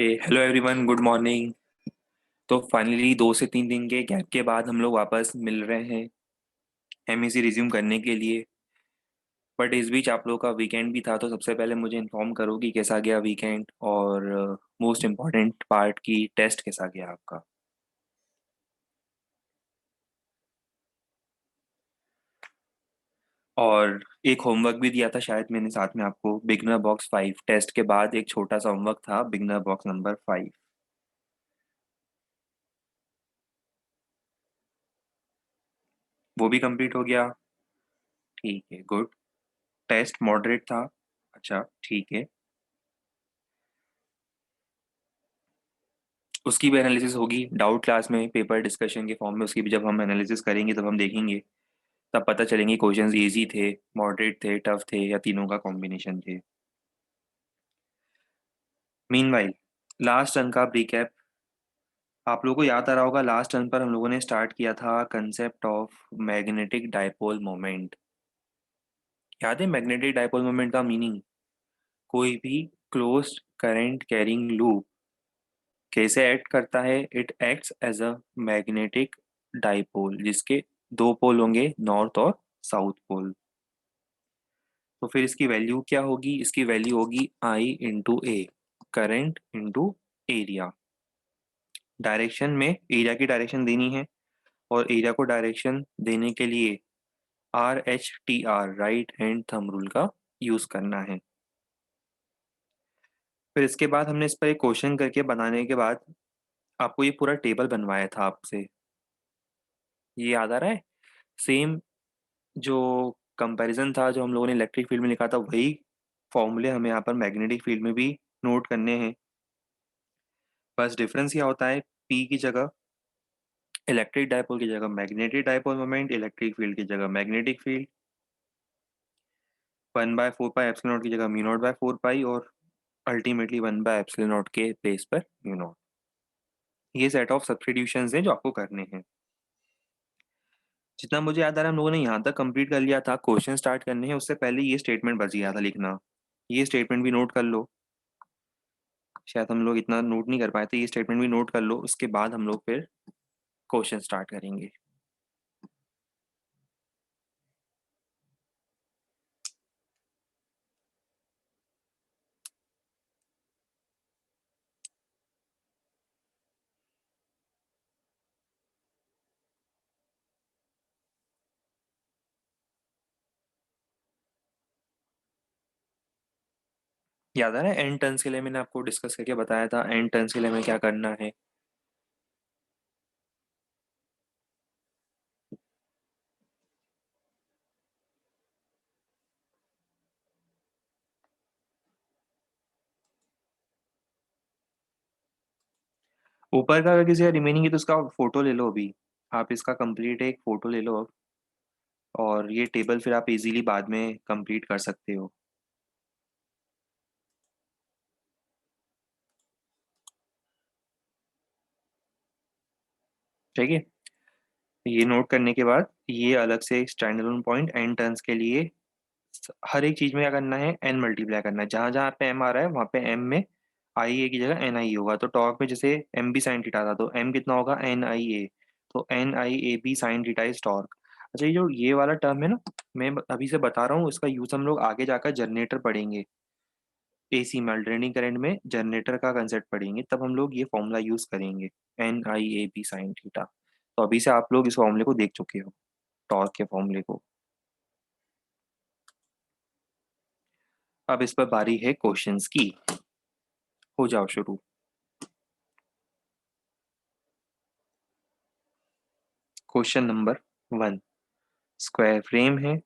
Hello everyone, good morning. तो finally 2 से 3 दिन के गैप के बाद हम लोग वापस मिल रहे हैं एमएससी रिज्यूम करने के लिए। बट इस बीच आप लोगों का वीकेंड भी था, तो सबसे पहले मुझे इन्फॉर्म करो कि कैसा गया वीकेंड, और मोस्ट इम्पॉर्टेंट पार्ट की टेस्ट कैसा गया आपका। और एक होमवर्क भी दिया था शायद मैंने साथ में आपको, बिगनर बॉक्स 5 टेस्ट के बाद एक छोटा सा होमवर्क था, बिगनर बॉक्स नंबर 5। वो भी कंप्लीट हो गया। ठीक है, गुड। टेस्ट मॉडरेट था। अच्छा, ठीक है। उसकी भी एनालिसिस होगी डाउट क्लास में, पेपर डिस्कशन के फॉर्म में। उसकी भी जब हम एनालिसिस करेंगे तब हम देखेंगे, तब पता चलेंगे क्वेश्चंस इजी थे, मॉडरेट थे, टफ थे, या तीनों का कॉम्बिनेशन थे। मीनवाइल, लास्ट टर्न का रिकैप। आप लोगों को याद आ रहा होगा, लास्ट टर्न पर हम लोगों ने स्टार्ट किया था concept of magnetic dipole moment. याद है मैग्नेटिक डायपोल मोमेंट का मीनिंग? कोई भी क्लोज्ड करंट कैरिंग लूप कैसे एक्ट करता है? It acts as a magnetic dipole, जिसके दो पोल होंगे, नॉर्थ और साउथ पोल। तो फिर इसकी वैल्यू क्या होगी? इसकी वैल्यू होगी आई इंटू ए, करंट इंटू एरिया। डायरेक्शन में एरिया की डायरेक्शन देनी है, और एरिया को डायरेक्शन देने के लिए RHTR, right hand thumb rule का यूज करना है। फिर इसके बाद हमने इस पर एक क्वेश्चन करके बनाने के बाद आपको ये पूरा टेबल बनवाया था आपसे, ये याद आ रहा है? सेम जो कंपैरिजन था जो हम लोगों ने इलेक्ट्रिक फील्ड में लिखा था, वही फॉर्मूले हमें यहाँ पर मैग्नेटिक फील्ड में भी नोट करने हैं। बस डिफरेंस क्या होता है, पी की जगह इलेक्ट्रिक डायपोल की जगह magnetic dipole moment, electric field की जगह magnetic field. 1/4 pi epsilon not की जगह म्यू 0/4 पाई, और अल्टीमेटली 1/एप्सिलॉन नॉट के प्लेस पर म्यू नॉट। ये सेट ऑफ सब्स्टिट्यूशंस हैं जो आपको करने हैं। जितना मुझे याद आ रहा है हम लोगों ने यहाँ तक कंप्लीट कर लिया था। क्वेश्चन स्टार्ट करने हैं उससे पहले ये स्टेटमेंट बच गया था लिखना। ये स्टेटमेंट भी नोट कर लो। शायद हम लोग इतना नोट नहीं कर पाए थे, ये स्टेटमेंट भी नोट कर लो, उसके बाद हम लोग फिर क्वेश्चन स्टार्ट करेंगे। याद आ रहा है एन टर्न्स के लिए मैंने आपको डिस्कस करके बताया था, एन टर्न्स के लिए हमें क्या करना है? ऊपर का अगर किसी का रिमेनिंग है तो उसका फोटो ले लो अभी। आप इसका कंप्लीट एक फोटो ले लो अब, और ये टेबल फिर आप इजीली बाद में कंप्लीट कर सकते हो। ठीक है। ये नोट करने के बाद ये अलग से stand alone point N turns के लिए, हर एक चीज में क्या करना है, एन मल्टीप्लाई करना है। जहां जहां पे एम आ रहा है वहां पे एम में आई ए की जगह एन आई होगा। तो टॉर्क में जैसे एम बी साइन थीटा था, तो एम कितना होगा, एन आई ए। तो N I A B sine theta is torque. अच्छा, ये जो ये वाला टर्म है ना, मैं अभी से बता रहा हूँ, इसका यूज हम लोग आगे जाकर जनरेटर पढ़ेंगे। एसी में अल्टरनेटिंग करंट में जनरेटर का कंसेप्ट पढ़ेंगे, तब हम लोग ये फॉर्मूला यूज करेंगे, N I A B sine theta. तो अभी से आप लोग इस फॉर्मूले को देख चुके हो, टॉर्क के फॉर्मूले को। अब इस पर बारी है क्वेश्चंस की। हो जाओ शुरू। क्वेश्चन नंबर 1, स्क्वायर फ्रेम है,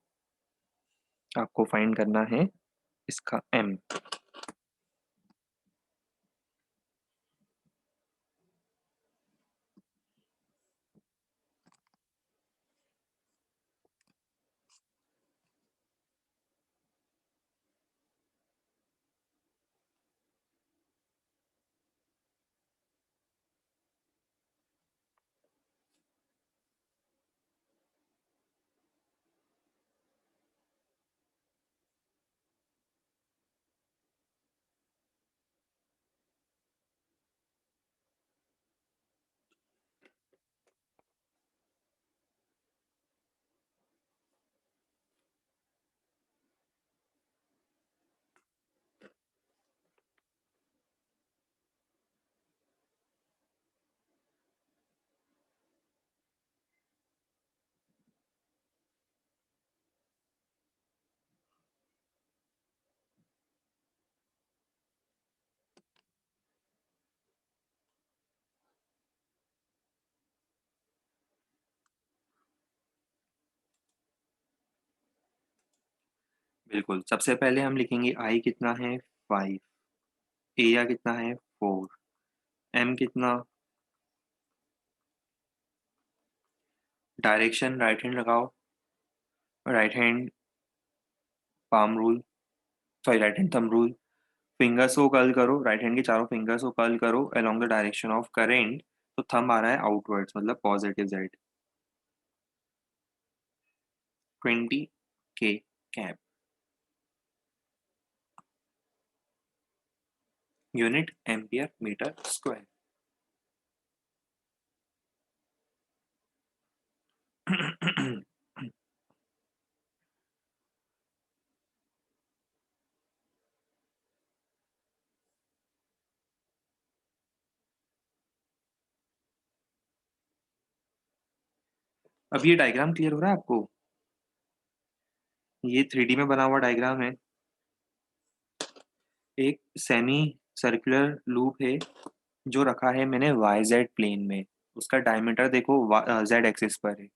आपको फाइंड करना है इसका एम। बिल्कुल, सबसे पहले हम लिखेंगे आई कितना है 5, एरिया कितना है 4, एम कितना, डायरेक्शन राइट हैंड लगाओ, right hand palm rule, sorry right hand thumb rule, fingers को कर्ल करो, राइट हैंड के चारों फिंगर्स को कर्ल करो along the direction of current, तो थंब आ रहा है आउटवर्ड्स मतलब पॉजिटिव साइड। 20 के cap, unit ampere metre square. अब ये डायग्राम क्लियर हो रहा है आपको? ये 3D में बना हुआ डायग्राम है। एक सेमी सर्कुलर लूप है जो रखा है मैंने वाई जेड प्लेन में, उसका डायमीटर देखो जेड एक्सिस पर है।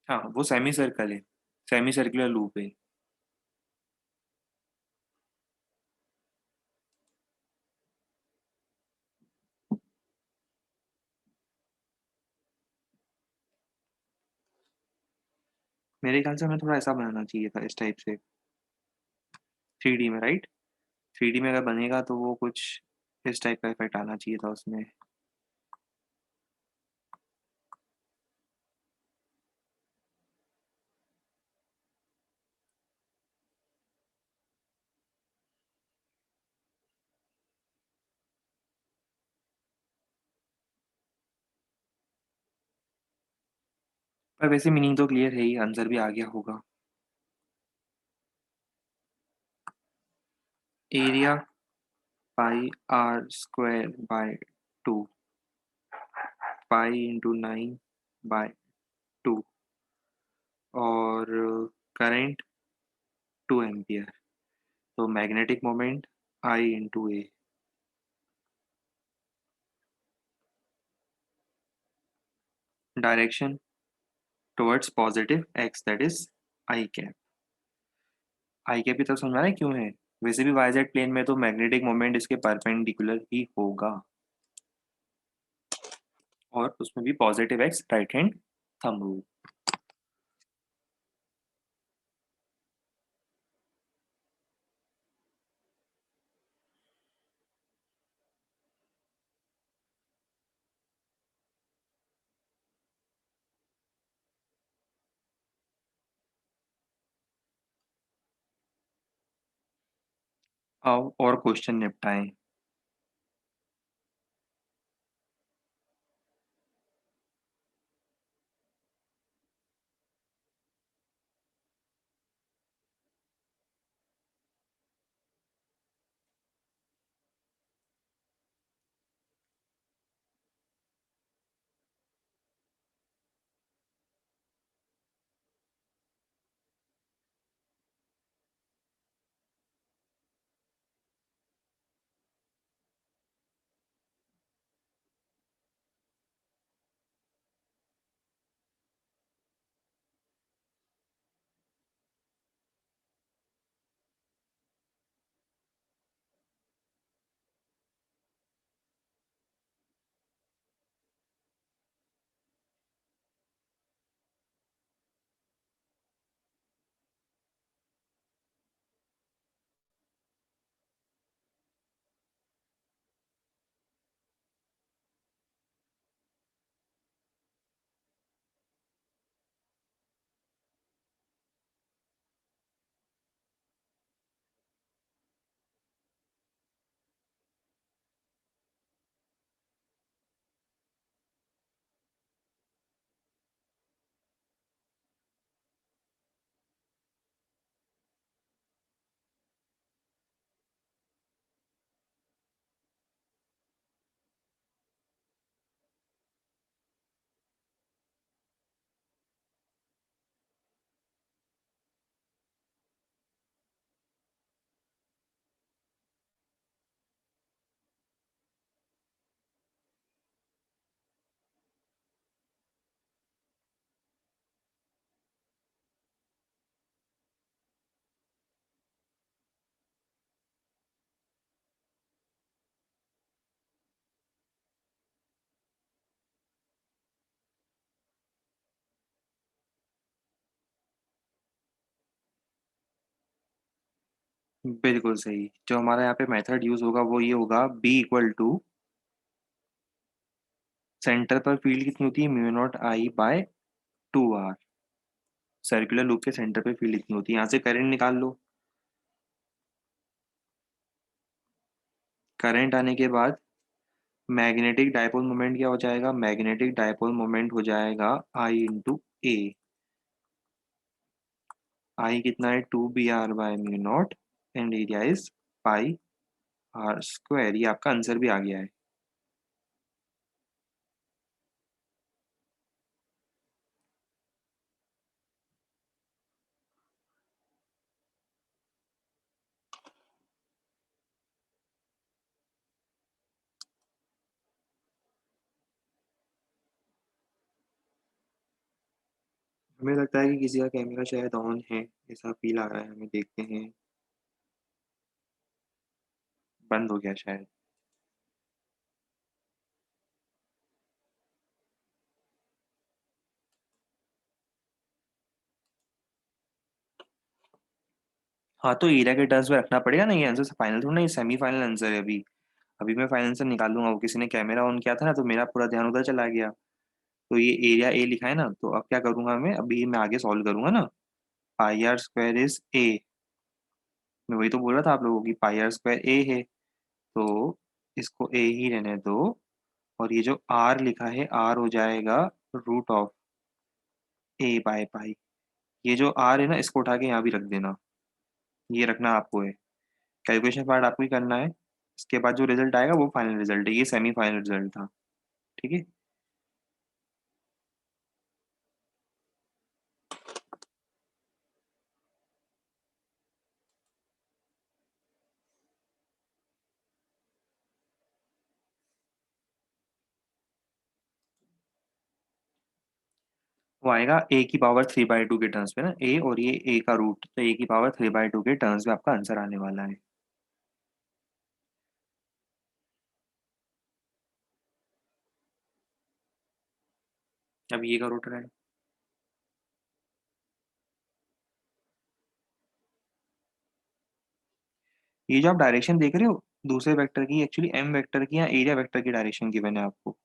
हाँ वो सेमी सर्कल है, सेमी सर्कुलर लूप है। मेरे ख्याल से हमें थोड़ा ऐसा बनाना चाहिए था इस टाइप से, 3D में, राइट? 3D में अगर बनेगा तो वो कुछ इस टाइप का इफेक्ट आना चाहिए था उसमें। पर वैसे मीनिंग तो क्लियर है ही, आंसर भी आ गया होगा। Area pi R square by 2, pi into 9/2, और करंट 2 एम्पियर, तो magnetic moment I into A, direction towards positive X that is I cap. I cap की तरफ समझ में आ रहा है क्यों है? वैसे भी वाई जेड प्लेन में तो मैग्नेटिक मोमेंट इसके परपेंडिकुलर ही होगा, और उसमें भी positive x right hand thumb rule. आओ और क्वेश्चन निपटाएं। बिल्कुल सही। जो हमारा यहाँ पे मेथड यूज़ होगा वो ये होगा, बी इक्वल टू सेंटर पर फील्ड कितनी होती है, mu not I bye 2r। Circular loop के सेंटर पे फील्ड कितनी होती है, यहाँ से करंट निकाल लो। करंट आने के बाद मैग्नेटिक डायपोल मोमेंट क्या हो जाएगा, मैग्नेटिक डायपोल मोमेंट हो जाएगा आई इंटू ए। आई कितना है, 2 br by mu naught, and area is pi R square. ये आपका आंसर भी आ गया है। हमें लगता है कि किसी का कैमरा शायद ऑन है, ऐसा फील आ रहा है हमें, देखते हैं। बंद हो गया शायद। हाँ, तो एरिया के टर्म्स में रखना पड़ेगा ना, ये आंसर फाइनल थोड़ा ना, ये सेमीफाइनल आंसर है अभी। अभी मैं फाइनल आंसर निकालूंगा, वो किसी ने कैमरा ऑन किया था ना, तो मेरा पूरा ध्यान उधर चला गया। तो ये एरिया ए लिखा है ना, तो अब क्या करूंगा मैं, अभी मैं आगे सॉल्व करूंगा ना। पाई आर स्क्वायर इज ए। मैं वही तो बोल रहा था आप लोगों की, पाई आर स्क्वायर ए है। तो इसको ए ही रहने दो। और ये जो आर लिखा है, आर हो जाएगा root of A by pi. ये जो आर है ना, इसको उठा के यहाँ भी रख देना। ये रखना आपको है, कैलकुलेशन पार्ट आपको ही करना है। इसके बाद जो रिजल्ट आएगा वो फाइनल रिजल्ट है, ये सेमी फाइनल रिजल्ट था। ठीक है। वो आएगा ए की पावर 3/2 के टर्म्स पे ना, ए और ये ए का रूट, तो ए की पावर 3/2 के टर्म्स में आपका आंसर आने वाला है। अब ये का रूट है। ये जो आप डायरेक्शन देख रहे हो दूसरे वेक्टर की, एक्चुअली एम वेक्टर की या एरिया वेक्टर की डायरेक्शन गिवन है आपको।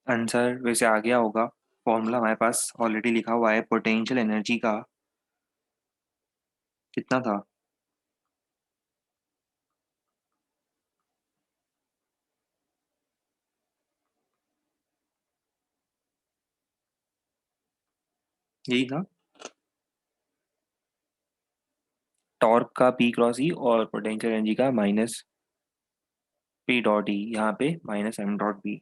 आंसर वैसे आ गया होगा। फॉर्मूला हमारे पास ऑलरेडी लिखा हुआ है पोटेंशियल एनर्जी का। कितना था? यही था। टॉर्क का पी क्रॉस ई और पोटेंशियल एनर्जी का माइनस पी डॉट ई, यहाँ पे minus M dot B,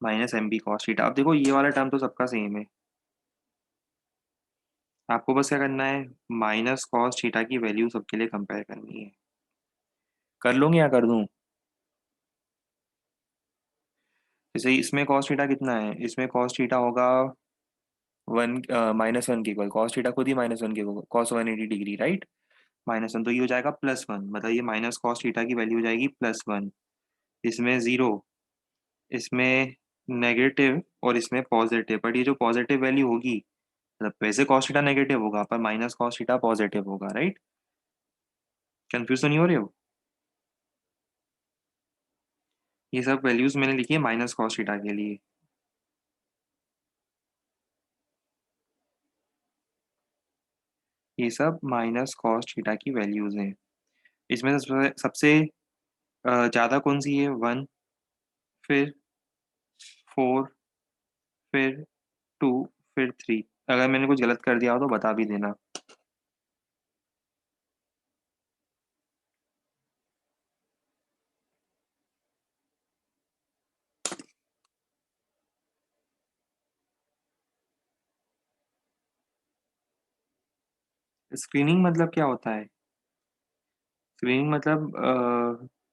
minus M B cos theta. अब देखो ये वाला टर्म तो सबका सेम है। आपको बस क्या करना है, माइनस कॉस थीटा की वैल्यू सबके लिए कंपेयर करनी है। कर लूंगी या कर दूं? जैसे इसमें कॉस थीटा कितना है, इसमें कॉस थीटा होगा वन, माइनस वन के इक्वल। कॉस थीटा खुद ही माइनस वन के equal, cos 180 degree, right. Minus one तो ये हो जाएगा प्लस वन, मतलब ये माइनस कॉस थीटा की वैल्यू हो जाएगी प्लस वन। इसमें जीरो, इसमें नेगेटिव और इसमें पॉजिटिव। बट ये जो पॉजिटिव वैल्यू होगी, मतलब वैसे कॉस थीटा नेगेटिव होगा पर माइनस कॉस थीटा पॉजिटिव होगा, राइट। कंफ्यूज तो नहीं हो रहे हो? ये सब वैल्यूज मैंने लिखी है माइनस कॉस थीटा के लिए। ये सब माइनस कॉस थीटा की वैल्यूज हैं। इसमें सबसे सबसे ज्यादा कौन सी है? वन, फिर फोर, फिर टू, फिर थ्री। अगर मैंने कुछ गलत कर दिया हो तो बता भी देना। स्क्रीनिंग मतलब क्या होता है? स्क्रीनिंग मतलब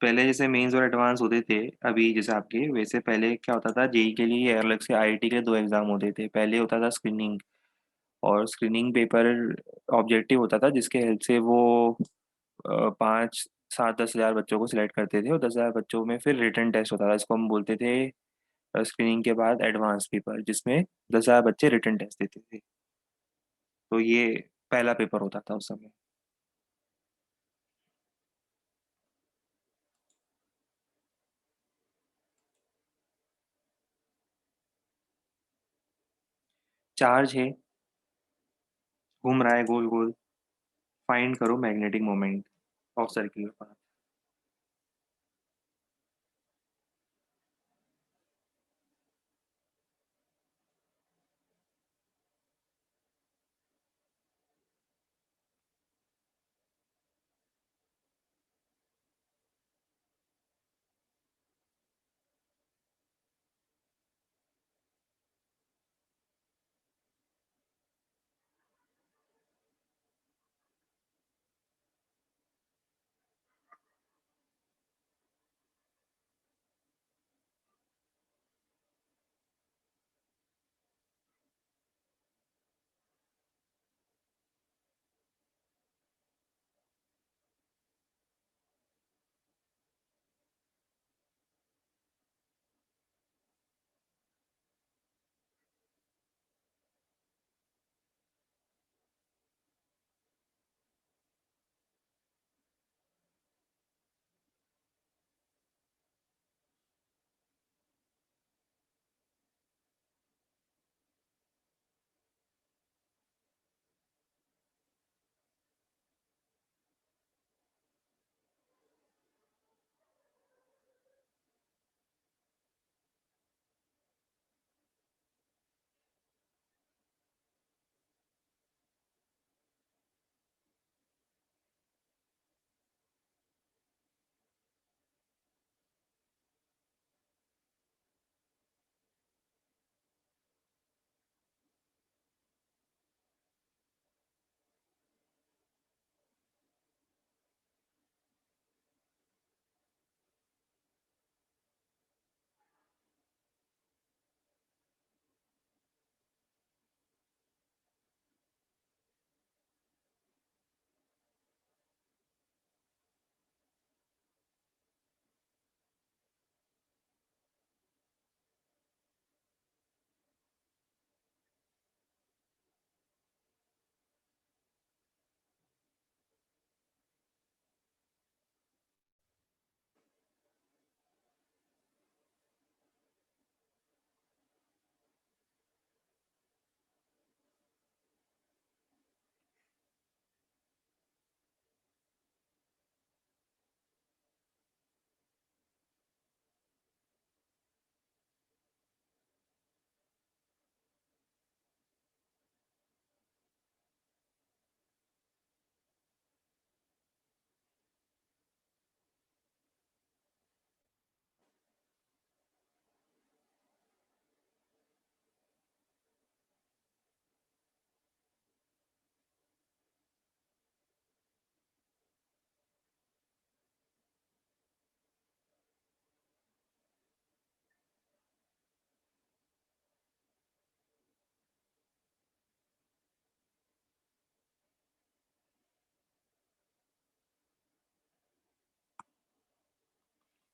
पहले जैसे मेंस और एडवांस होते थे, अभी जैसे आपके, वैसे पहले क्या होता था, जेई के लिए अलग से, आईआईटी के लिए दो एग्जाम होते थे। पहले होता था स्क्रीनिंग, और स्क्रीनिंग पेपर ऑब्जेक्टिव होता था जिसके हेल्प से वो 5, 7, 10 हज़ार बच्चों को सिलेक्ट करते थे, और 10 हज़ार बच्चों में फिर रिटन टेस्ट होता था, इसको हम बोलते थे स्क्रीनिंग के बाद एडवांस पेपर, जिसमें 10 हज़ार बच्चे रिटन टेस्ट देते थे। तो ये पहला पेपर होता था उस समय। चार्ज है, घूम रहा है गोल गोल। फाइंड करो magnetic moment of circular path.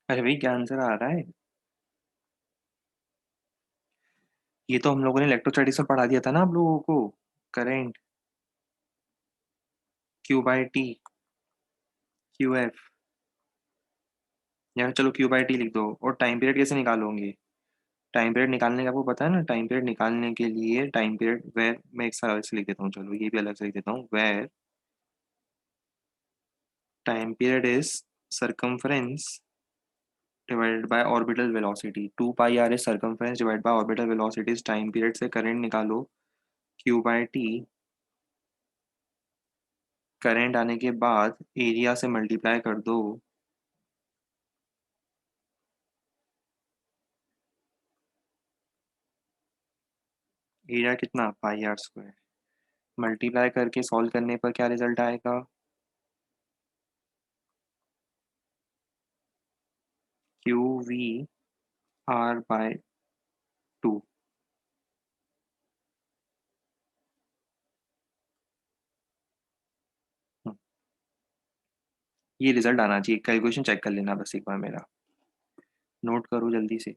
अरे भाई क्या आंसर आ रहा है? ये तो हम लोगों ने इलेक्ट्रोस्टैटिक्स में पढ़ा दिया था ना आप लोगों को। Current, Q by T, Q F. या चलो क्यू बाई टी लिख दो। और टाइम पीरियड कैसे निकालोगे? टाइम पीरियड निकालने का आपको पता है ना? टाइम पीरियड निकालने के लिए टाइम पीरियड वेर, मैं एक साल अलग से लिख देता हूँ, चलो ये भी अलग से लिख देता हूँ। Where time period is circumference divided by orbital velocity, 2 pi r is circumference divided by orbital velocity is time period। से करंट निकालो, q by t। करंट आने के बाद एरिया से मल्टीप्लाई कर दो। एरिया कितना? Pi R square. मल्टीप्लाई करके सॉल्व करने पर क्या रिजल्ट आएगा? Q V R by 2। ये रिजल्ट आना चाहिए, कैलकुलेशन चेक कर लेना बस एक बार मेरा। नोट करो जल्दी से।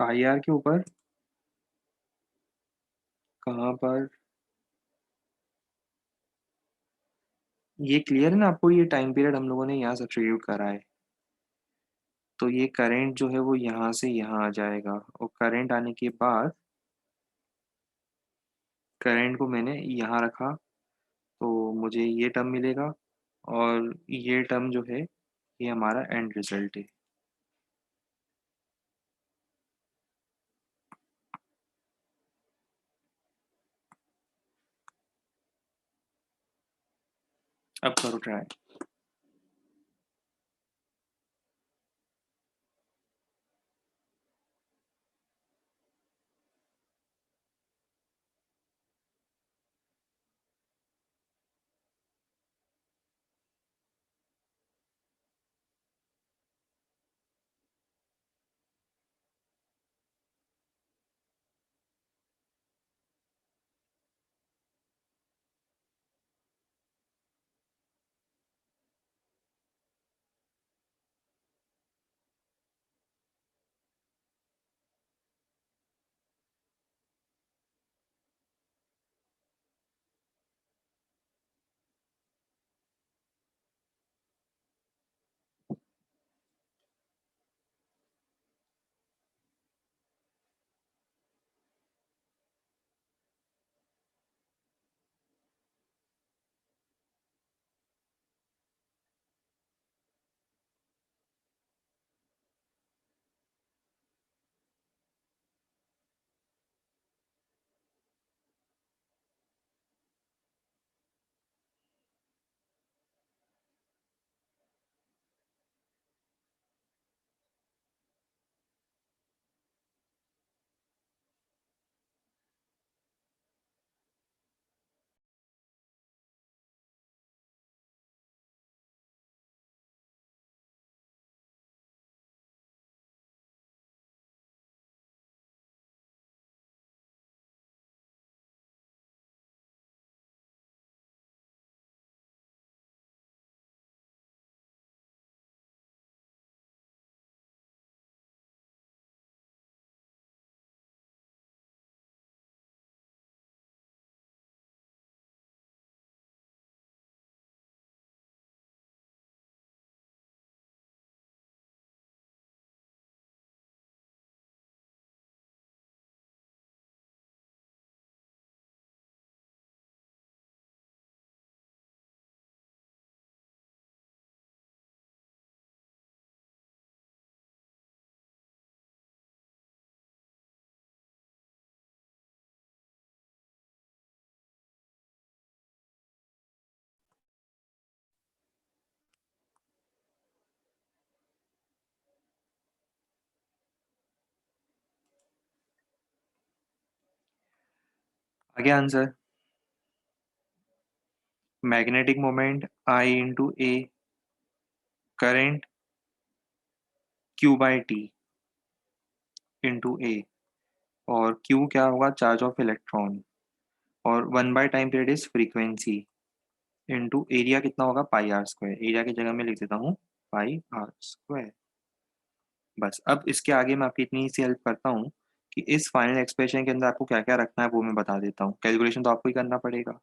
पाई आर के ऊपर? कहाँ पर? ये क्लियर है ना आपको? ये टाइम पीरियड हम लोगों ने यहाँ सब्स्टिट्यूट करा है। तो ये करंट जो है वो यहाँ से यहाँ आ जाएगा, और करंट आने के बाद करंट को मैंने यहाँ रखा, तो मुझे ये टर्म मिलेगा। और ये टर्म जो है ये हमारा एंड रिजल्ट है। अब करो ट्राई। आगे answer, magnetic moment I into A, current Q/T into A, और Q क्या होगा, चार्ज ऑफ इलेक्ट्रॉन, और 1 by time period is frequency, into area कितना होगा, πr²। एरिया की जगह मैं लिख देता हूँ πr²। बस अब इसके आगे मैं आपकी इतनी सी हेल्प करता हूँ कि इस फाइनल एक्सप्रेशन के अंदर आपको क्या क्या रखना है वो मैं बता देता हूँ। कैलकुलेशन तो आपको ही करना पड़ेगा।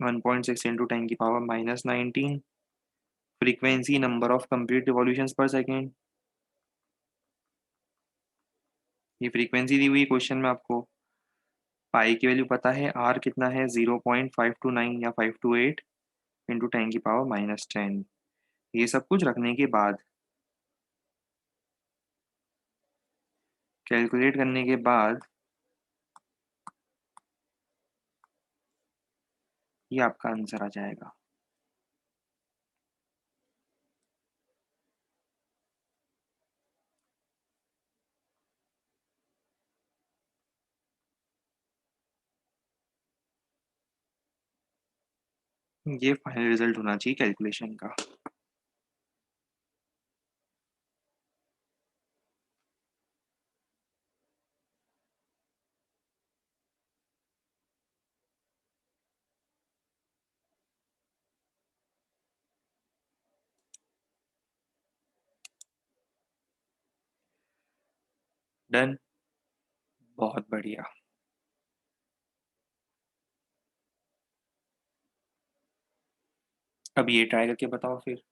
1.6 into 10⁻⁻19, frequency number of complete revolutions पर सेकेंड, ये फ्रीक्वेंसी दी हुई क्वेश्चन में आपको। पाई की वैल्यू पता है, आर कितना है, 0.529 या 528 इंटू 10⁻⁻10। ये सब कुछ रखने के बाद, कैलकुलेट करने के बाद, ये आपका आंसर आ जाएगा। ये फाइनल रिजल्ट होना चाहिए कैलकुलेशन का। डन, बहुत बढ़िया। अब ये ट्राई करके बताओ फिर।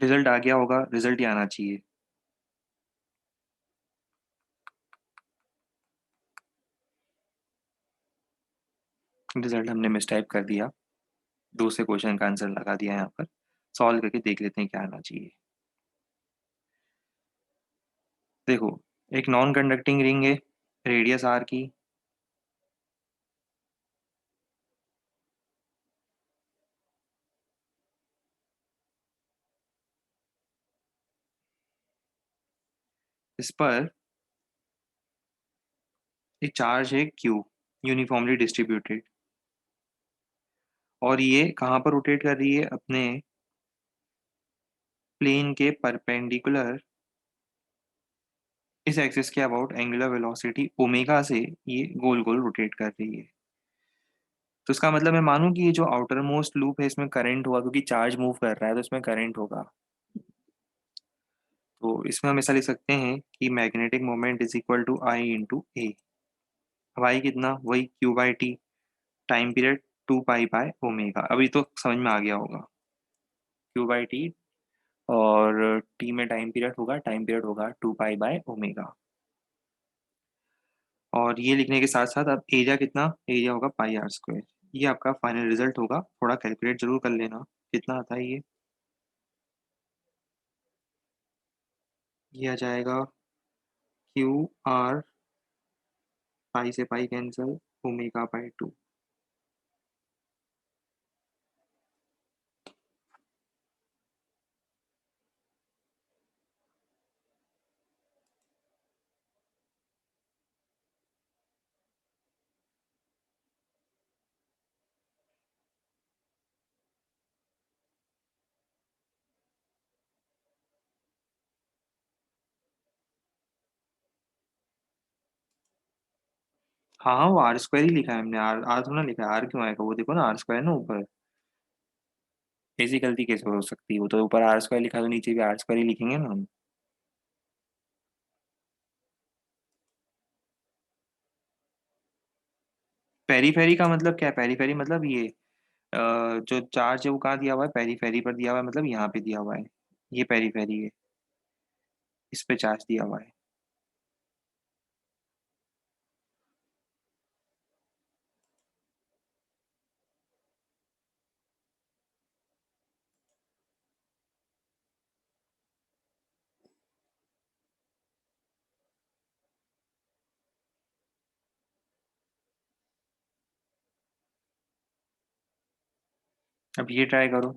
रिजल्ट आ गया होगा, रिजल्ट ही आना चाहिए। रिजल्ट हमने मिसटाइप कर दिया, दूसरे क्वेश्चन का आंसर लगा दिया यहाँ पर। सॉल्व करके देख लेते हैं क्या आना चाहिए। देखो, एक नॉन कंडक्टिंग रिंग है, रेडियस आर की। इस पर एक चार्ज है क्यू, यूनिफॉर्मली डिस्ट्रीब्यूटेड। और ये कहाँ पर रोटेट कर रही है? अपने प्लेन के परपेंडिकुलर इस एक्सिस के अबाउट एंगुलर वेलोसिटी ओमेगा से ये गोल गोल रोटेट कर रही है। तो इसका मतलब मैं मानूं कि ये जो आउटर मोस्ट लूप है इसमें करंट होगा, क्योंकि चार्ज मूव कर रहा है तो इसमें करंट होगा। तो इसमें हम ऐसा लिख सकते हैं कि magnetic moment is equal to I into A. अब आई कितना? वही Q by T, time period 2 pi by omega. अभी तो समझ में आ गया होगा, क्यू बाई टी, और टी में टाइम पीरियड होगा, टाइम पीरियड होगा 2 पाई बाय ओमेगा। और ये लिखने के साथ साथ अब एरिया कितना? एरिया होगा पाई आर स्क्वायर। ये आपका फाइनल रिजल्ट होगा, थोड़ा कैलकुलेट जरूर कर लेना कितना आता है ये। आ जाएगा क्यू आर, पाई से पाई कैंसिल, ओमेगा बाई 2। हाँ हाँ, वो आर स्क्वायर ही लिखा है हमने, आर आर थोड़ा लिखा है, आर क्यों आएगा? वो देखो ना, आर स्क्वायर ना ऊपर। ऐसी गलती कैसे हो सकती है? वो तो ऊपर आर स्क्वायर लिखा है तो नीचे भी आर स्क्वायर ही लिखेंगे ना हम। पेरीफेरी का मतलब क्या है? पेरीफेरी मतलब ये जो चार्ज है वो कहाँ दिया हुआ है? पेरीफेरी पर दिया हुआ है, मतलब यहाँ पे दिया हुआ है। ये पेरीफेरी है, इस पे चार्ज दिया हुआ है। अब ये ट्राई करो।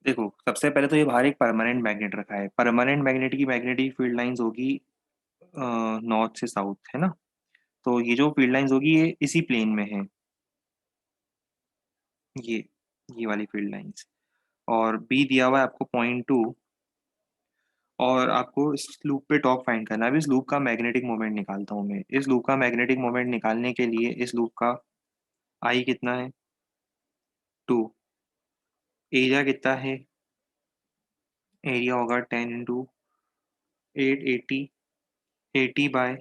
देखो सबसे पहले तो ये बाहर एक परमानेंट मैग्नेट रखा है। परमानेंट मैग्नेट की मैग्नेटिक फील्ड लाइंस होगी नॉर्थ से साउथ, है ना। तो ये जो फील्ड लाइंस होगी ये इसी प्लेन में है, ये ये वाली फील्ड लाइंस। और बी दिया हुआ है आपको 0.2। और आपको इस लूप पे टॉप फाइंड करना है। अब इस लूप का मैग्नेटिक मोमेंट निकालता हूँ मैं। इस लूप का मैग्नेटिक मोमेंट निकालने के लिए इस लूप का आई कितना है, 2। एरिया कितना है, एरिया होगा 10 × 8, 80। 80/10⁴।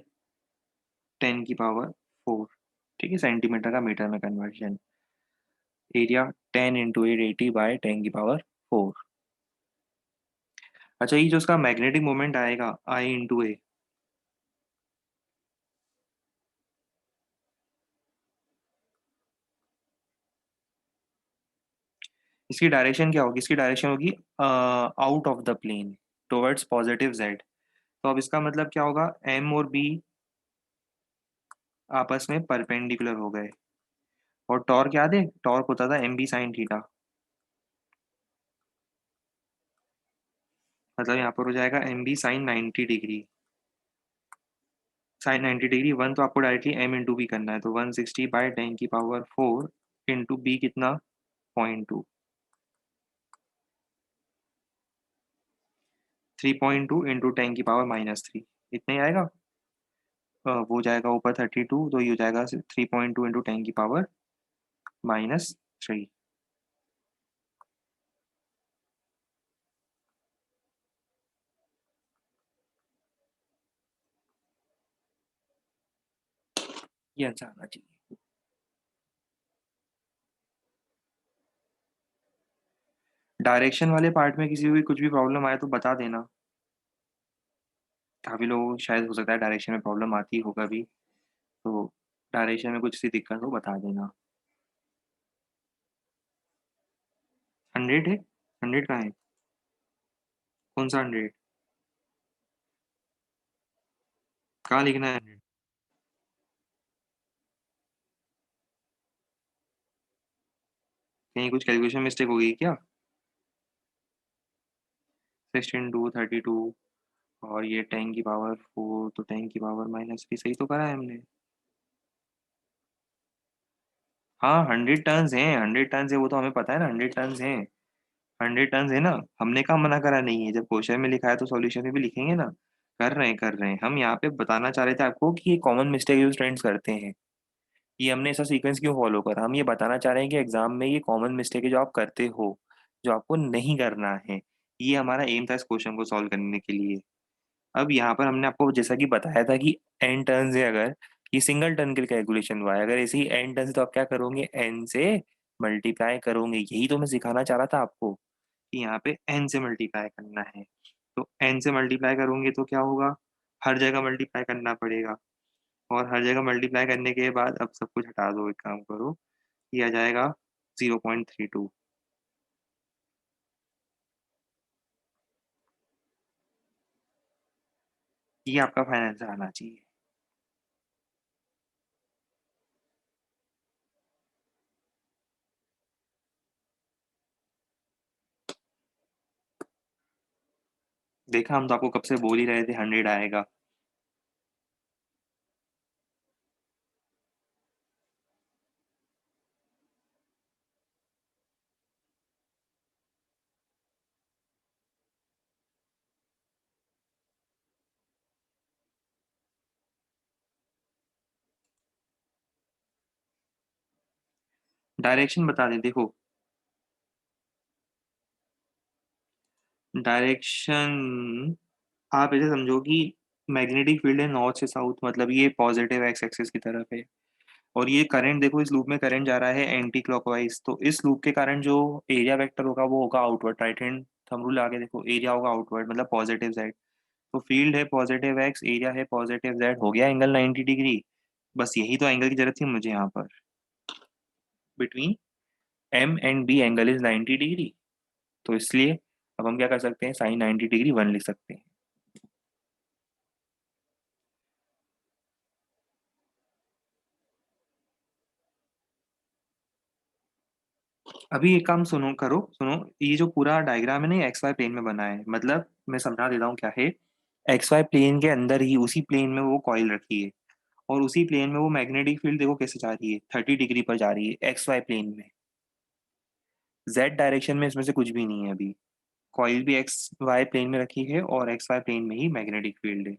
ठीक है, सेंटीमीटर का मीटर में कन्वर्जन। एरिया 10 × 8, 80/10⁴। अच्छा, ये जो उसका मैग्नेटिक मोमेंट आएगा I × A, इसकी डायरेक्शन क्या होगी, इसकी डायरेक्शन होगी out of the plane, towards positive Z. तो अब इसका मतलब क्या होगा, एम और बी आपस में परपेंडिकुलर हो गए। और टॉर्क याद है, टॉर्क होता था MB sin θ। मतलब यहाँ पर हो जाएगा MB sin 90 degree. sin 90 degree 1 तो आपको डायरेक्टली M × B करना है, तो 160/10⁴ इंटू बी कितना, 0.2। 3.2 इंटू 10⁻³ इतना ही आएगा। वो जाएगा ऊपर 32, तो ये हो जाएगा 3.2 इंटू 10⁻³ ये आंसर आना चाहिए। डायरेक्शन वाले पार्ट में किसी को भी कुछ भी प्रॉब्लम आए तो बता देना। काफी लोगों को शायद हो सकता है डायरेक्शन में प्रॉब्लम आती होगा भी, तो डायरेक्शन में कुछ सी दिक्कत हो बता देना। 100 है, 100 कहाँ है, कौन सा 100, कहाँ लिखना है 100? कहीं कुछ कैलकुलेशन मिस्टेक हो गई क्या। 16 × 2 32, और ये 10⁻⁴, तो 10⁻³ सही तो करा है हमने। हाँ 100 टर्न्स हैं, 100 टर्न्स है, वो तो हमें पता है ना, 100 टर्न्स हैं। 100 टर्न्स है ना, हमने कहा मना करा नहीं है, जब क्वेश्चन में लिखा है तो सॉल्यूशन में भी लिखेंगे ना। कर रहे हैं हम यहाँ पे बताना चाह रहे थे आपको कि ये कॉमन मिस्टेक जो स्टूडेंट्स करते हैं, ये हमने ऐसा सीक्वेंस क्यों फॉलो करा। हम ये बताना चाह रहे हैं कि एग्जाम में ये कॉमन मिस्टेक है जो आप करते हो, जो आपको नहीं करना है। ये हमारा एम था इस क्वेश्चन को सॉल्व करने के लिए। अब यहाँ पर हमने आपको जैसा कि बताया था कि एन टर्न्स है, अगर ये सिंगल टर्न के लिए कैलकुलेशन हुआ है, अगर ऐसे ही एन टर्न्स तो आप क्या करोगे, एन से मल्टीप्लाई करोगे। यही तो मैं सिखाना चाह रहा था आपको कि यहाँ पे एन से मल्टीप्लाई करना है। तो एन से मल्टीप्लाई करोगे तो क्या होगा, हर जगह मल्टीप्लाई करना पड़ेगा। और हर जगह मल्टीप्लाई करने के बाद अब सब कुछ हटा दो, एक काम करो, ये आ जाएगा 0.32। ये आपका फाइनल आंसर आना चाहिए। देखा, हम तो आपको कब से बोल ही रहे थे 100 आएगा। डायरेक्शन बता दें, देखो डायरेक्शन आप ऐसे समझो कि मैग्नेटिक फील्ड है नॉर्थ से साउथ, मतलब ये पॉजिटिव एक्स एक्सिस की तरफ है। और ये करंट देखो, इस लूप में करंट जा रहा है एंटी क्लॉकवाइज, तो इस लूप के कारण जो एरिया वेक्टर होगा वो होगा outward. Right hand thumb rule आगे देखो, एरिया होगा आउटवर्ड मतलब पॉजिटिव जेड। तो फील्ड है पॉजिटिव एक्स, एरिया है पॉजिटिव जेड, हो गया एंगल 90 डिग्री। बस यही तो एंगल की जरूरत थी मुझे यहाँ पर। Between M and B angle is 90 degree. तो इसलिए अब हम क्या कर सकते हैं, sin 90 डिग्री 1 लिख सकते हैं। अभी एक काम सुनो, करो सुनो। ये जो पूरा डायग्राम है ना, एक्स वाई प्लेन में बना है। मतलब मैं समझा देता हूँ क्या है। एक्स वाई प्लेन के अंदर ही, उसी प्लेन में वो कॉइल रखी है, और उसी प्लेन में वो मैग्नेटिक फील्ड देखो कैसे जा रही है, 30 डिग्री पर जा रही है एक्स वाई प्लेन में। जेड डायरेक्शन में इसमें से कुछ भी नहीं है अभी। कॉइल भी एक्स वाई प्लेन में रखी है, और एक्स वाई प्लेन में ही मैग्नेटिक फील्ड है।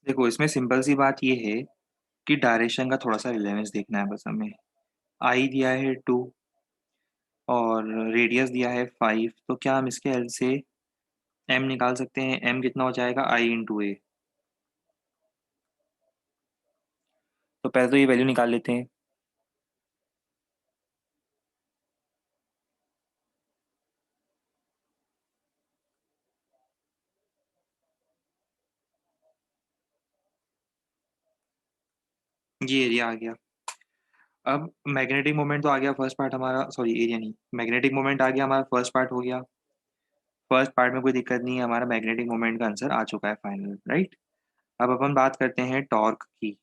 देखो, इसमें सिंपल सी बात ये है कि डायरेक्शन का थोड़ा सा रिलेवेंस देखना है बस हमें। आई दिया है 2, और रेडियस दिया है 5, तो क्या हम इसके हेल्प से एम निकाल सकते हैं? एम कितना हो जाएगा? आई इंटू ए। तो पहले तो ये वैल्यू निकाल लेते हैं। ये एरिया आ गया। अब मैग्नेटिक मोमेंट तो आ गया फर्स्ट पार्ट हमारा, सॉरी एरिया नहीं, मैग्नेटिक मोमेंट आ गया हमारा, फर्स्ट पार्ट हो गया। फर्स्ट पार्ट में कोई दिक्कत नहीं है, हमारा मैग्नेटिक मोमेंट का आंसर आ चुका है फाइनल, राइट। अब अपन बात करते हैं टॉर्क की।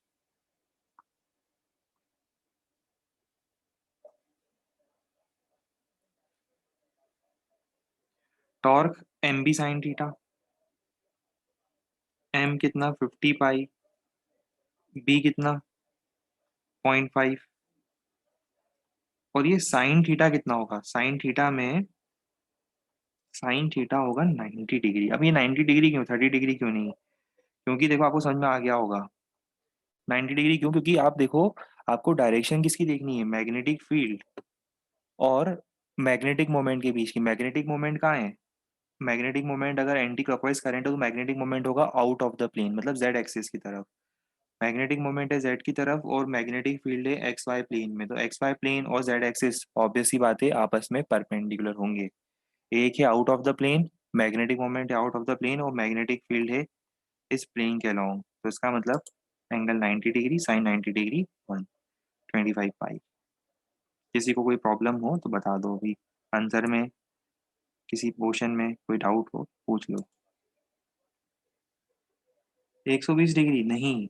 Torque M B sine theta. m कितना 50 पाई, b कितना 0.5, और ये साइन थीटा कितना होगा, साइन थीटा होगा 90 डिग्री। अब ये 90 डिग्री क्यों, 30 डिग्री क्यों नहीं? क्योंकि देखो आपको समझ में आ गया होगा 90 डिग्री क्यों, क्योंकि आप देखो आपको डायरेक्शन किसकी देखनी है, मैग्नेटिक फील्ड और मैग्नेटिक मोमेंट के बीच की। मैग्नेटिक मोमेंट कहाँ है, मैग्नेटिक मोमेंट अगर एंटी क्लॉकवाइज करंट है तो मैग्नेटिक मोमेंट होगा आउट ऑफ द प्लेन, मतलब जेड एक्सिस की तरफ। मैग्नेटिक मोमेंट है जेड की तरफ और मैग्नेटिक फील्ड है एक्स वाई प्लेन में, तो एक्स वाई प्लेन और जेड एक्सिस ऑब्वियस सी बात है आपस में परपेंडिकुलर होंगे। एक है out of the plane, magnetic moment है आउट ऑफ द प्लेन और मैग्नेटिक फील्ड है इस प्लेन के अलोंग, तो इसका मतलब एंगल 90 डिग्री, साइन 90 डिग्री 125 पाई। किसी को कोई प्रॉब्लम हो तो बता दो, अभी आंसर में किसी पोर्शन में कोई डाउट हो पूछ लो। 120 डिग्री नहीं,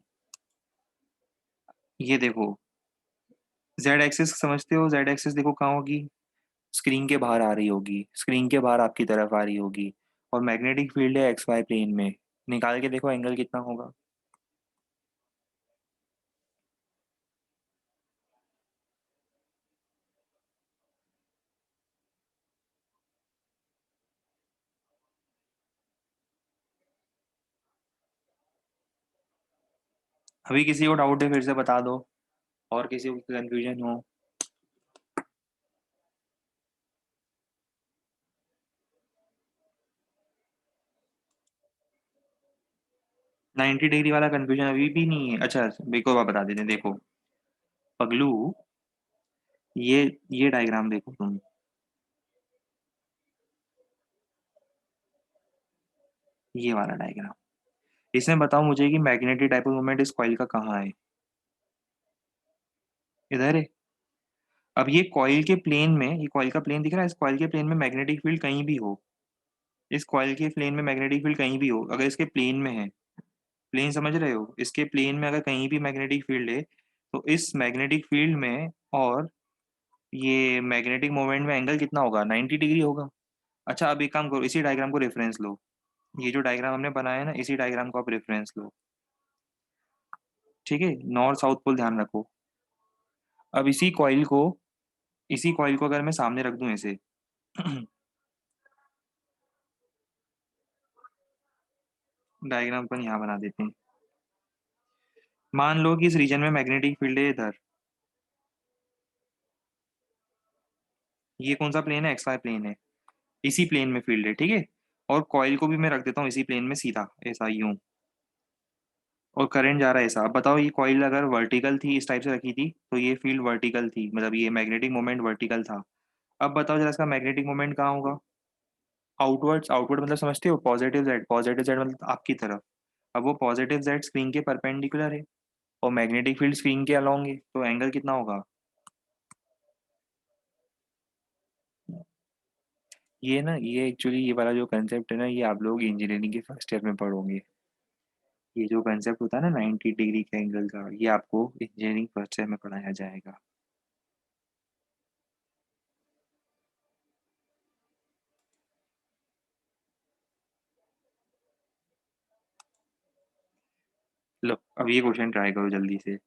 ये देखो जेड एक्सिस समझते हो, जेड एक्सिस देखो कहाँ होगी, स्क्रीन के बाहर आ रही होगी, स्क्रीन के बाहर आपकी तरफ आ रही होगी, और मैग्नेटिक फील्ड है एक्स वाई प्लेन में। निकाल के देखो एंगल कितना होगा। अभी किसी को डाउट है फिर से बता दो, और किसी को कंफ्यूजन हो। 90 डिग्री वाला कंफ्यूजन अभी भी नहीं है? अच्छा देखो आप बता देते हैं, देखो पगलू, ये ये डायग्राम देखो तुम, ये वाला डायग्राम, इसमें बताओ मुझे कि मैग्नेटिक डाइपोल मोमेंट इस कॉइल का कहाँ है, इधर है। अब ये कॉइल के प्लेन में, ये कॉइल का प्लेन दिख रहा है, इस कॉइल के प्लेन में मैग्नेटिक फील्ड कहीं भी हो, इस कॉइल के प्लेन में मैग्नेटिक फील्ड कहीं भी हो, अगर इसके प्लेन में है, प्लेन समझ रहे हो, इसके प्लेन में अगर कहीं भी मैग्नेटिक फील्ड है, तो इस मैग्नेटिक फील्ड में और ये मैग्नेटिक मोमेंट में एंगल कितना होगा, 90 डिग्री होगा। अच्छा अब एक काम करो, इसी डायग्राम को रेफरेंस लो, ये जो डायग्राम हमने बनाया है ना, इसी डायग्राम को आप रेफरेंस लो, ठीक है, नॉर्थ साउथ पोल ध्यान रखो। अब इसी कॉइल को अगर मैं सामने रख दूं ऐसे डायग्राम अपन यहाँ बना देते हैं। मान लो कि इस रीजन में मैग्नेटिक फील्ड है इधर, ये कौन सा प्लेन है, एक्स वाई प्लेन है, इसी प्लेन में फील्ड है, ठीक है। और कॉइल को भी मैं रख देता हूँ इसी प्लेन में सीधा ऐसा यूं, और करंट जा रहा है ऐसा। अब बताओ ये कॉइल अगर वर्टिकल थी, इस टाइप से रखी थी, तो ये फील्ड वर्टिकल थी, मतलब ये मैग्नेटिक मोमेंट वर्टिकल था। अब बताओ जरा इसका मैग्नेटिक मोमेंट कहाँ होगा, आउटवर्ड्स, आउटवर्ड मतलब समझते हो, पॉजिटिव जेड, पॉजिटिव जेड मतलब आपकी तरफ। अब वो पॉजिटिव जेड स्क्रीन के परपेंडिकुलर है और मैग्नेटिक फील्ड स्क्रीन के अलोंग है, तो एंगल कितना होगा। ये ना, ये एक्चुअली ये वाला जो कंसेप्ट है ना, ये आप लोग इंजीनियरिंग के फर्स्ट ईयर में पढ़ोगे। ये जो कंसेप्ट होता है ना 90 डिग्री के एंगल का, ये आपको इंजीनियरिंग फर्स्ट ईयर में पढ़ाया जाएगा। लो अब ये क्वेश्चन ट्राई करो जल्दी से।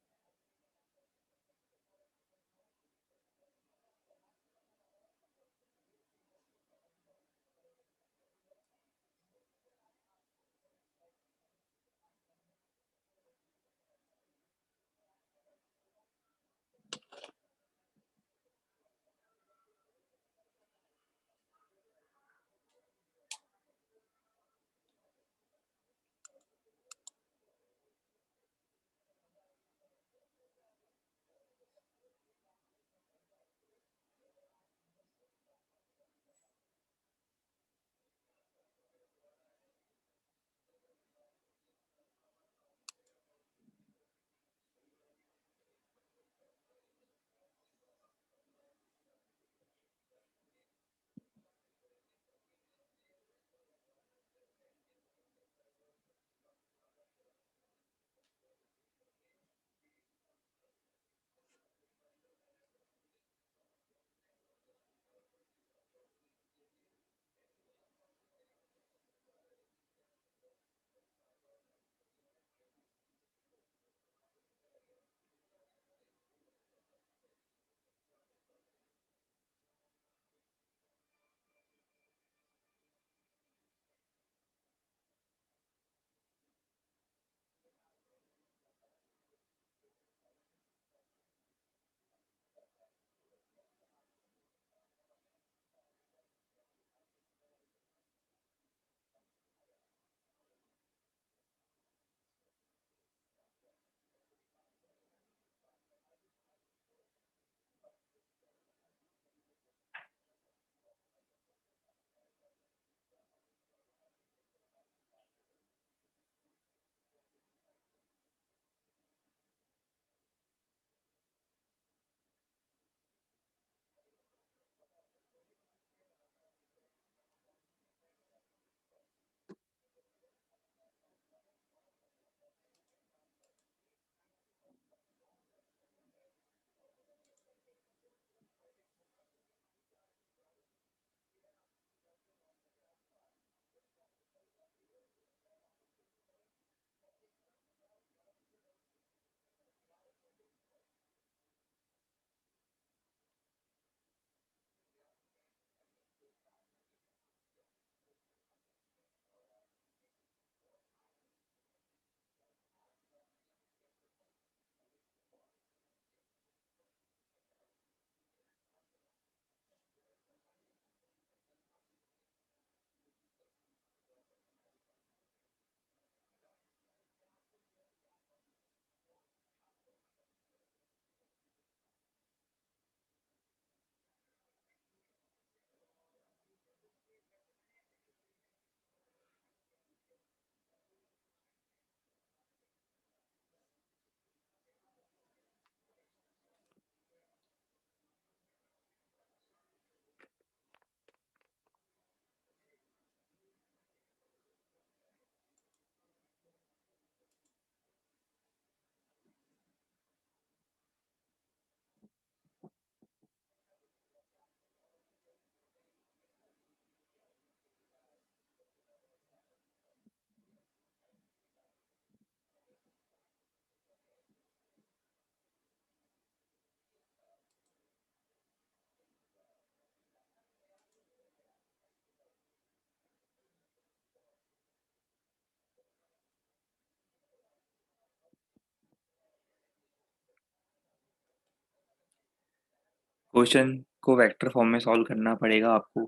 क्वेश्चन को वेक्टर फॉर्म में सॉल्व करना पड़ेगा आपको,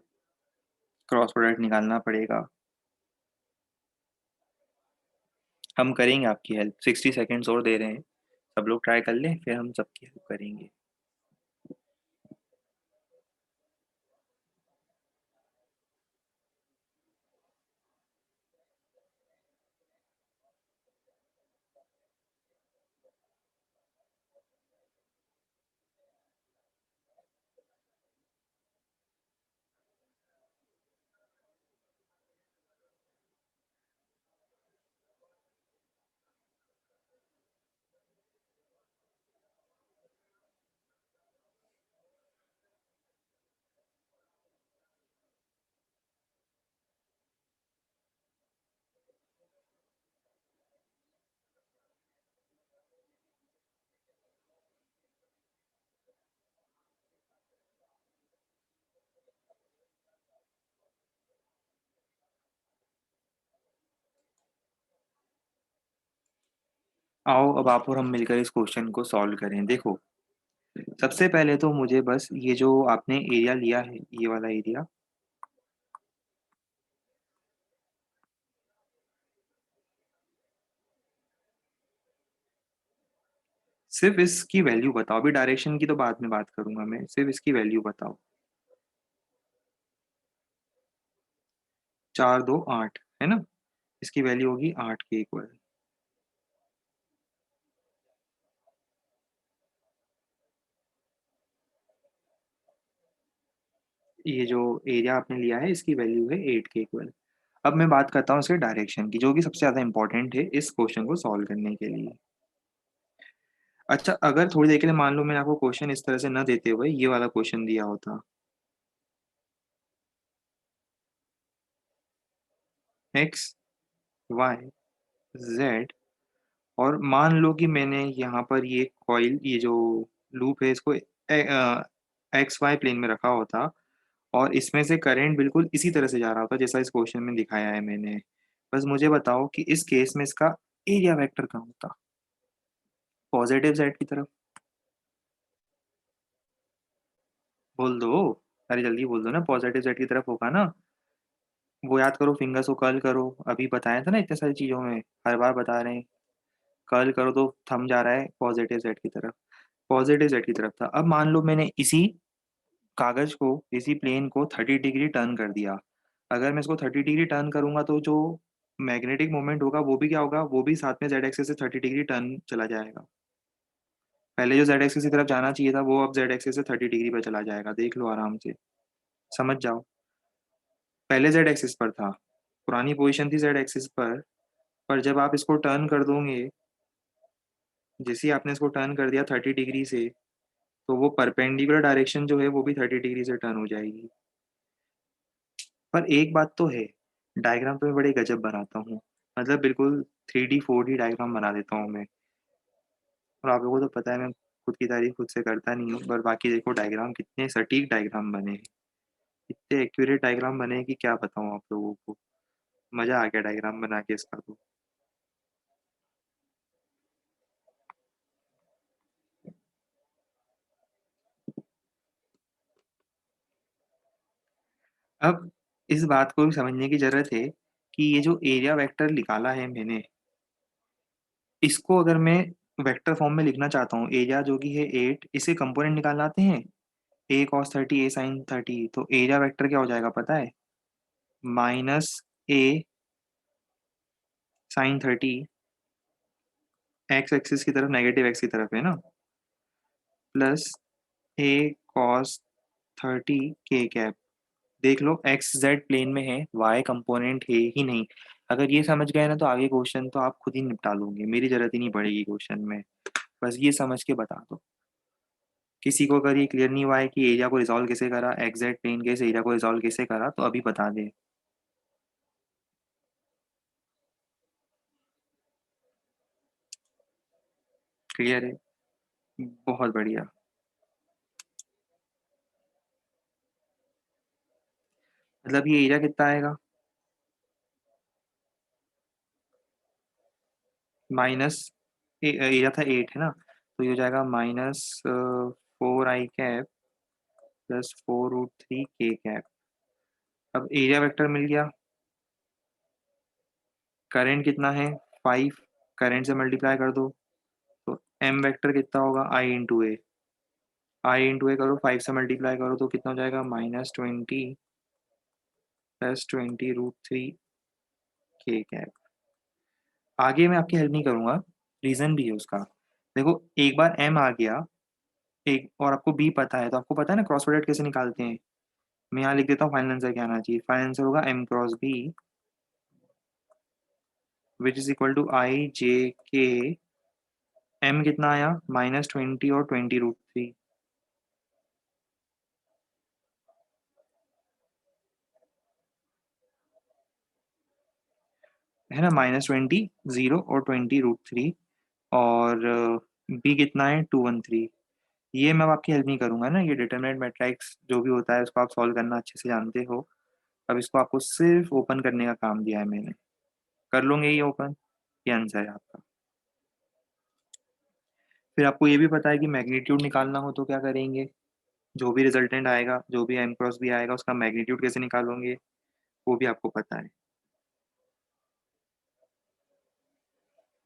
क्रॉस प्रोडक्ट निकालना पड़ेगा। हम करेंगे आपकी हेल्प, 60 सेकेंड्स और दे रहे हैं, सब लोग ट्राई कर लें, फिर हम सबकी हेल्प करेंगे। आओ अब आप और हम मिलकर इस क्वेश्चन को सॉल्व करें। देखो, सबसे पहले तो मुझे बस ये जो आपने एरिया लिया है, ये वाला एरिया, सिर्फ इसकी वैल्यू बताओ। अभी डायरेक्शन की तो बाद में बात करूंगा मैं, सिर्फ इसकी वैल्यू बताओ। 4 2 8 है ना, इसकी वैल्यू होगी 8 के इक्वल। ये जो एरिया आपने लिया है इसकी वैल्यू है 8 के इक्वल। अब मैं बात करता हूँ इसके डायरेक्शन की, जो कि सबसे ज़्यादा इंपॉर्टेंट है इस क्वेश्चन को सॉल्व करने के लिए। अच्छा, अगर थोड़ी देर के लिए मान लो मैं आपको क्वेश्चन इस तरह से न देते हुए ये वाला क्वेश्चन दिया होता, एक्स वाई जेड, और मान लो कि मैंने यहाँ पर ये कॉइल, ये जो लूप है, इसको एक्स वाई प्लेन में रखा होता, और इसमें से करंट बिल्कुल इसी तरह से जा रहा होता जैसा इस क्वेश्चन में दिखाया है मैंने। बस मुझे बताओ कि इस केस में इसका एरिया वेक्टर कहाँ होता? पॉजिटिव साइड की तरफ। बोल दो, अरे जल्दी बोल दो ना, पॉजिटिव साइड की तरफ होगा ना। वो याद करो, फिंगर्स को कर्ल करो, अभी बताया था ना इतने सारी चीजों में, हर बार बता रहे हैं। कर्ल करो तो थंब जा रहा है पॉजिटिव साइड की तरफ, पॉजिटिव साइड की तरफ था। अब मान लो मैंने इसी कागज को, इसी प्लेन को 30 डिग्री टर्न कर दिया। अगर मैं इसको 30 डिग्री टर्न करूंगा तो जो मैग्नेटिक मोमेंट होगा वो भी क्या होगा, वो भी साथ में जेड एक्सिस से 30 डिग्री टर्न चला जाएगा। पहले जो जेड एक्सिस की तरफ जाना चाहिए था वो अब जेड एक्सिस से 30 डिग्री पर चला जाएगा, देख लो आराम से, समझ जाओ। पहले जेड एक्सिस पर था, पुरानी पोजीशन थी जेड एक्सिस पर जब आप इसको टर्न कर दोगे, जैसे ही आपने इसको टर्न कर दिया 30 डिग्री से, तो वो परपेंडिकुलर डायरेक्शन जो है वो भी 30 डिग्री से टर्न हो जाएगी। पर एक बात तो है, डायग्राम तो मैं बड़े गजब बनाता हूँ, मतलब बिल्कुल 3D 4D डायग्राम बना देता हूँ मैं। और आप लोगों को तो पता है मैं खुद की तारीफ खुद से करता नहीं हूँ, पर बाकी देखो डायग्राम कितने सटीक डायग्राम बने हैं, इतने एक्यूरेट डायग्राम बने हैं कि क्या बताऊँ आप लोगों को। मजा आ गया डायग्राम बना के इसका तो। अब इस बात को भी समझने की जरूरत है कि ये जो एरिया वेक्टर निकाला है मैंने, इसको अगर मैं वेक्टर फॉर्म में लिखना चाहता हूँ, एरिया जो कि है 8, इसे कंपोनेंट निकालना आते हैं, ए कॉस 30 ए साइन 30, तो एरिया वेक्टर क्या हो जाएगा पता है? माइनस ए साइन 30, एक्स एक्सिस की तरफ, नेगेटिव एक्स की तरफ है ना, प्लस ए कॉस 30 के कैप। देख लो एक्स जेड प्लेन में है, वाई कंपोनेंट है ही नहीं। अगर ये समझ गए ना तो आगे क्वेश्चन तो आप खुद ही निपटा लोगे, मेरी जरूरत ही नहीं पड़ेगी क्वेश्चन में। बस ये समझ के बता दो। किसी को अगर ये क्लियर नहीं हुआ है कि एरिया को रिजॉल्व कैसे करा, एग्जैक्ट प्लेन के इस एरिया को रिजॉल्व कैसे करा, तो अभी बता दे। क्लियर है, बहुत बढ़िया। मतलब ये एरिया कितना आएगा? माइनस, एरिया था 8 है ना, तो ये हो जाएगा -4 आई कैप प्लस 4√3 के कैप। अब एरिया वेक्टर मिल गया। करंट कितना है 5, करंट से मल्टीप्लाई कर दो तो एम वेक्टर कितना होगा आई इंटू ए करो, 5 से मल्टीप्लाई करो तो कितना हो जाएगा -20 प्लस 20√3 के कैप। आगे मैं आपकी हेल्प नहीं करूंगा, रीजन भी है उसका। देखो एक बार एम आ गया, एक और आपको बी पता है, तो आपको पता है ना क्रॉस प्रोडक्ट कैसे निकालते हैं। मैं यहाँ लिख देता हूँ फाइनल आंसर क्या आना चाहिए। फाइनल आंसर होगा M cross B which is equal to I J K. M कितना आया -20 और 20√3। है ना, -20 0 और 20√3। और बी कितना है 213। ये मैं अब आपकी हेल्प नहीं करूंगा ना, ये डिटरमिनेंट मैट्रिक्स जो भी होता है उसको आप सॉल्व करना अच्छे से जानते हो। अब इसको आपको सिर्फ ओपन करने का काम दिया है मैंने, कर लोगे ये ओपन, ये आंसर है आपका। फिर आपको ये भी पता है कि मैग्नीट्यूड निकालना हो तो क्या करेंगे, जो भी रिजल्टेंट आएगा, जो भी एम क्रॉस भी आएगा उसका मैग्नीट्यूड कैसे निकालोगे वो भी आपको पता है।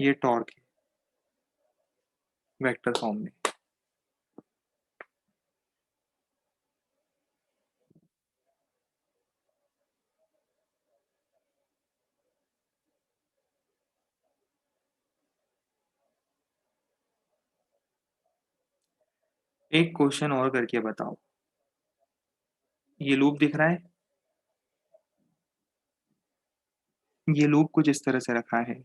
ये टॉर्क है वेक्टर फॉर्म में। एक क्वेश्चन और करके बताओ। ये लूप दिख रहा है, ये लूप कुछ इस तरह से रखा है।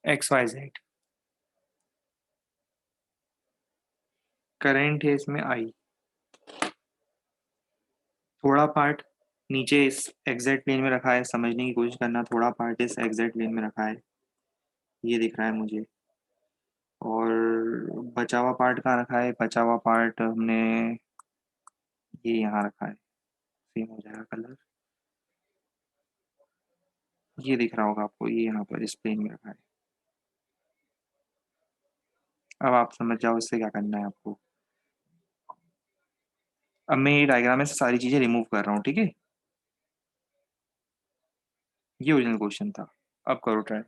XYZ। करंट है इसमें आई। थोड़ा पार्ट नीचे इस एग्जैक्ट प्लेन में रखा है, समझने की कोशिश करना, थोड़ा पार्ट इस एग्जैक्ट प्लेन में रखा है, ये दिख रहा है मुझे। और बचा हुआ पार्ट कहाँ रखा है, बचा हुआ पार्ट हमने ये यहाँ रखा है। सेम हो जाएगा कलर, ये दिख रहा होगा आपको, ये यहाँ पर इस प्लेन में रखा है। अब आप समझ जाओ इससे क्या करना है आपको। अब मैं ये डायग्राम में से सारी चीजें रिमूव कर रहा हूँ, ठीक है। ये ओरिजिनल क्वेश्चन था, अब करो ट्राई।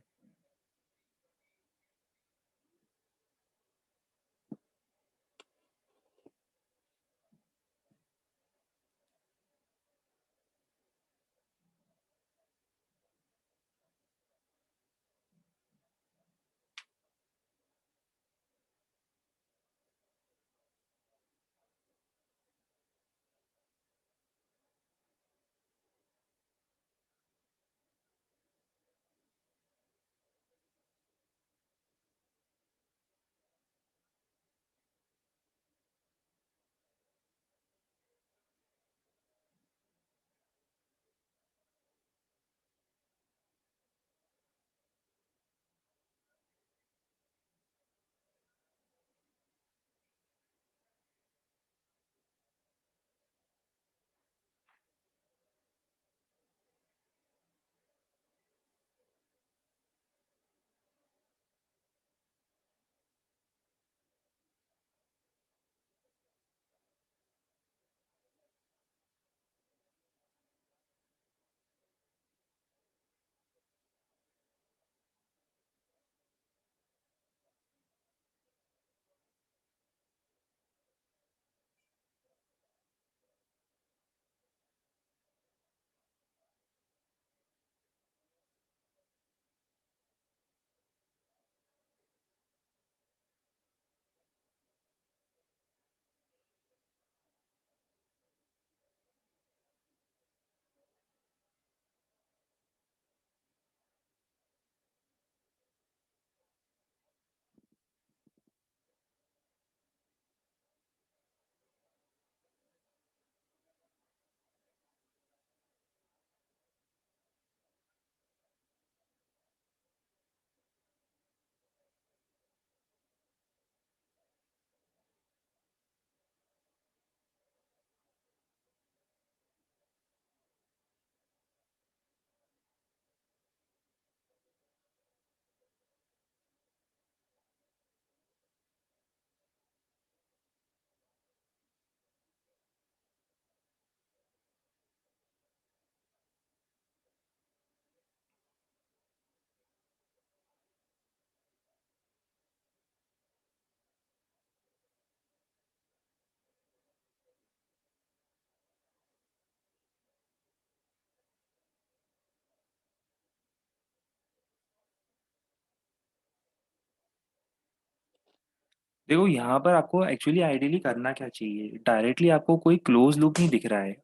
देखो यहाँ पर आपको एक्चुअली आइडियली करना क्या चाहिए, डायरेक्टली आपको कोई क्लोज लूप नहीं दिख रहा है।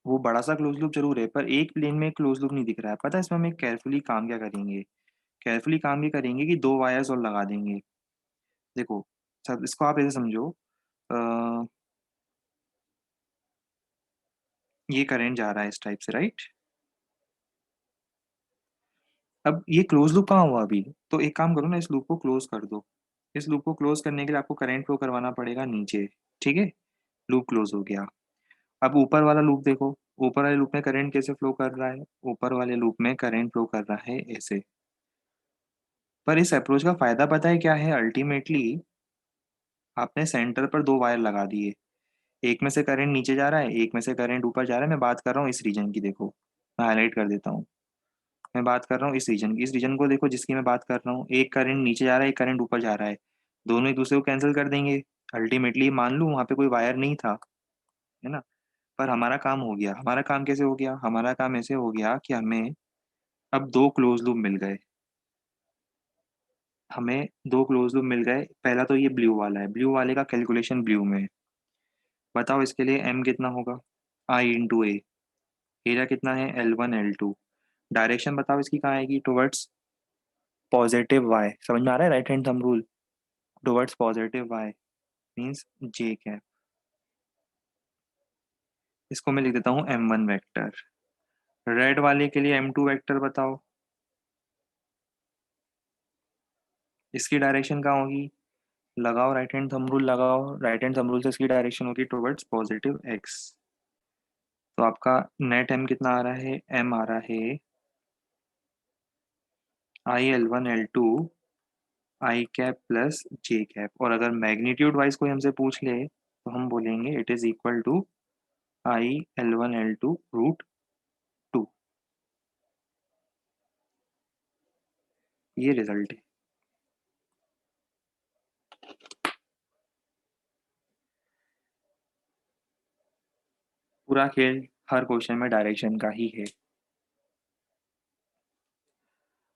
वो बड़ा सा क्लोज लूप जरूर है पर एक प्लेन में क्लोज लूप नहीं दिख रहा है। पता है इसमें हम एक केयरफुली काम क्या करेंगे, केयरफुली काम ये करेंगे कि दो वायर्स और लगा देंगे। देखो सब इसको आप ऐसे समझो, अ, ये करंट जा रहा है इस टाइप से, राइट। अब ये क्लोज लूप कहाँ हुआ अभी, तो एक काम करो ना, इस लूप को क्लोज कर दो। इस लूप को क्लोज करने के लिए आपको करंट फ्लो करवाना पड़ेगा नीचे। ठीक है, लूप क्लोज हो गया। अब ऊपर वाला लूप देखो, ऊपर वाले लूप में करंट कैसे फ्लो कर रहा है, ऊपर वाले लूप में करंट फ्लो कर रहा है ऐसे। पर इस अप्रोच का फायदा पता है क्या है, अल्टीमेटली आपने सेंटर पर दो वायर लगा दिए, एक में से करंट नीचे जा रहा है, एक में से करंट ऊपर जा रहा है। मैं बात कर रहा हूँ इस रीजन की, देखो मैं हाईलाइट कर देता हूँ। मैं बात कर रहा हूँ इस रीजन की, इस रीजन को देखो जिसकी मैं बात कर रहा हूँ, एक करंट नीचे जा रहा है, एक करंट ऊपर जा रहा है। दोनों एक दूसरे को कैंसिल कर देंगे। अल्टीमेटली मान लूँ वहां पे कोई वायर नहीं था, है ना। पर हमारा काम हो गया। हमारा काम कैसे हो गया, हमारा काम ऐसे हो गया कि हमें अब दो क्लोज लूप मिल गए। हमें दो क्लोज लूप मिल गए। पहला तो ये ब्लू वाला है, ब्लू वाले का कैलकुलेशन ब्लू में है। बताओ इसके लिए एम कितना होगा, आई इंटू ए। एरिया कितना है, L1 L2। डायरेक्शन बताओ इसकी कहाँ आएगी, टुवर्ड्स पॉजिटिव वाई। समझ में आ रहा है, right hand thumb rule. Towards positive Y means J cap. इसको मैं लिख देता हूँ M1 वेक्टर। रेड वाले के लिए M2 वेक्टर बताओ, इसकी डायरेक्शन कहाँ होगी। लगाओ राइट हैंड थंब रूल, लगाओ राइट हैंड थंब रूल से इसकी डायरेक्शन होगी टुवर्ड्स पॉजिटिव एक्स। तो आपका नेट एम कितना आ रहा है, एम आ रहा है I L1 L2 I cap plus J cap. और अगर मैग्नीट्यूड वाइज कोई हमसे पूछ ले तो हम बोलेंगे it is equal to I L1 L2 √2। ये रिजल्ट है। पूरा खेल हर क्वेश्चन में डायरेक्शन का ही है।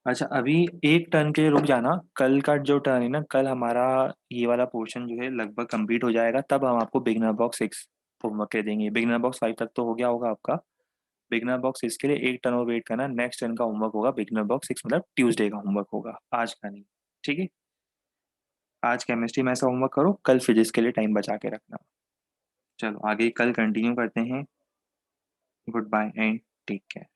अच्छा अभी एक टर्न के लिए रुक जाना, कल का जो टर्न है ना, कल हमारा ये वाला पोर्शन जो है लगभग कंप्लीट हो जाएगा, तब हम आपको बिगनर बॉक्स 6 होमवर्क दे देंगे। बिगनर बॉक्स 5 तक तो हो गया होगा आपका। बिगनर बॉक्स 6 के लिए एक टर्न और वेट करना, नेक्स्ट टर्न का होमवर्क होगा बिगनर बॉक्स 6, मतलब ट्यूसडे का होमवर्क होगा, आज का नहीं। ठीक है, आज केमिस्ट्री में ऐसा होमवर्क करो, कल फिजिक्स के लिए टाइम बचा के रखना। चलो आगे कल कंटिन्यू करते हैं। Good bye and take care.